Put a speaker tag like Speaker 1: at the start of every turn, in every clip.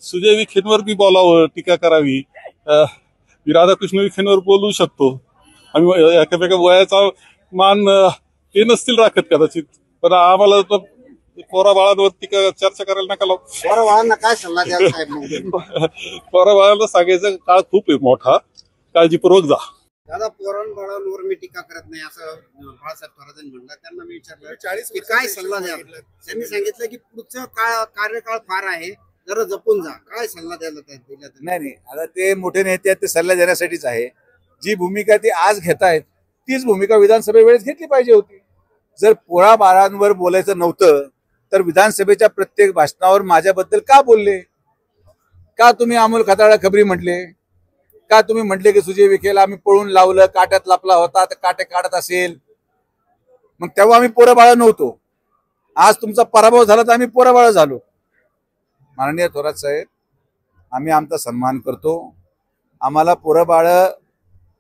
Speaker 1: सुजय विखेंवर बी बोलावं, टीका करावी. राधाकृष्ण विखेंवर बोलू शकतो आम्ही. एकामेका वयाचा मान ते नसतील राखत कदाचित, पण आम्हाला पोरा बाळांवर टीका चर्चा करायला नका लावू.
Speaker 2: पोरा बाळांना काय सल्ला द्याल साहेब?
Speaker 1: पोरा बाळांना सांगायचं काळ खूप आहे मोठा, काळजीपूर्वक जा.
Speaker 2: दादा, पोरांबाळांवर मी टीका करत नाही असं बाळासाहेब थोरातांनी म्हणलं. त्यांना मी विचारलं की काय सल्ला द्याल? त्यांनी सांगितलं की पुढचं कार्यकाळ फार आहे, जरा जपून जा. काय सल्ला द्यायला दिला?
Speaker 3: नाही, आता ते मोठे नेते आहेत, ते सल्ला देण्यासाठीच आहे. जी भूमिका ते आज घेतायत तीच भूमिका विधानसभे वेळेस घेतली पाहिजे होती. जर पोरा बाळांवर बोलायचं नव्हतं तर विधानसभेच्या प्रत्येक भाषणावर माझ्याबद्दल का बोलले? का तुम्ही अमोल खताळा खबरी म्हटले? का तुम्ही म्हटले की सुजय विखेला आम्ही पळून लावलं, काट्यात लपला होता तर काटे काढत असेल? मग तेव्हा आम्ही पोरं बाळ नव्हतो. आज तुमचा पराभव झाला तर आम्ही पोरं बाळ झालो. माननीय थोरात साहेब, आम्ही आमचा सन्मान करतो. आम्हाला पोरं बाळ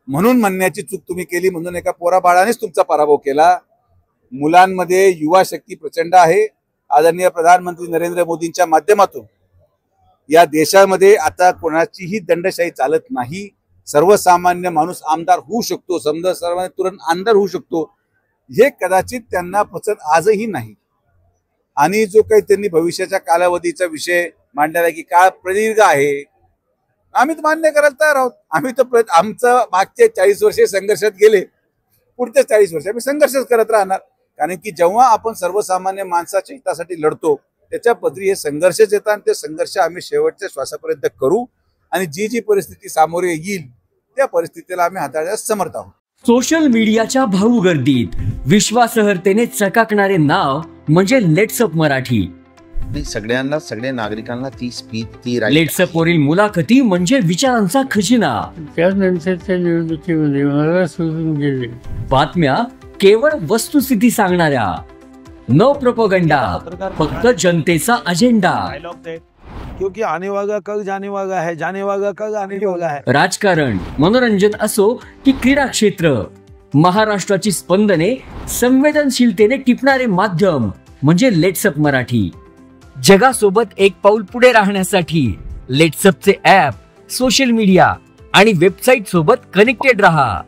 Speaker 3: म्हणून म्हणण्याची चूक तुम्ही केली, म्हणून एका पोरा बाळानेच तुमचा पराभव केला. मुलांमध्ये युवा शक्ती प्रचंड आहे. आदरणीय प्रधानमंत्री नरेंद्र मोदींच्या माध्यमातून या देशामध्ये आता कोणाचीही दंडशाही चालत नाही. सर्वसामान्य माणूस आमदार होऊ शकतो, समजा सर्वांनी तुरंत आमदार होऊ शकतो, हे कदाचित त्यांना पचत आजही नाही. आणि जो काही त्यांनी भविष्याच्या कालावधीचा विषय मांडलेला की काळ प्रदीर्घ आहे, आम्ही तर मान्य करायला तयार आहोत. आम्ही तर आमचं मागचे 40 वर्षे संघर्षात गेले, पुढच्या 40 वर्ष आम्ही संघर्षच करत राहणार. कारण की जेव्हा आपण सर्वसामान्य माणसाच्या हितासाठी लढतो त्याच्या पदरी हे संघर्षच येतात आणि ते संघर्ष आम्ही शेवटच्या श्वासापर्यंत करू. आणि जी परिस्थिती सामोरे येईल त्या परिस्थितीला आम्ही हाताळण्यास समर्थ आहोत.
Speaker 4: सोशल मीडियाच्या भाऊ गर्दीत विश्वासार्हतेने चकाकणारे नाव म्हणजे लेट्सअप मराठी.
Speaker 5: सगळ्यांना, सगळ्या नागरिकांना ती स्पीच, ती
Speaker 4: लेट्सअप वरील मुलाखती म्हणजे विचारांचा खजिना.
Speaker 6: त्यानंतरच्या निवडणुकीमध्ये मला सोडून गेले.
Speaker 4: बातम्या केवळ वस्तुस्थिती सांगणाऱ्या, न प्रोपोगंडा, फक्त जनतेचा अजेंडा.
Speaker 7: क्योंकि आने वाला कल जाने वाला है, जाने वाला कल आने वाला है.
Speaker 4: राजकारण, मनोरंजन असो की क्रीडा क्षेत्र, महाराष्ट्राची स्पंदने संवेदनशीलतेने टिपणारे माध्यम म्हणजे लेट्सअप मराठी. जगासोबत एक पाऊल पुढे राहण्यासाठी लेट्सअपचे ॲप, सोशल मीडिया आणि वेबसाईट सोबत कनेक्टेड रहा.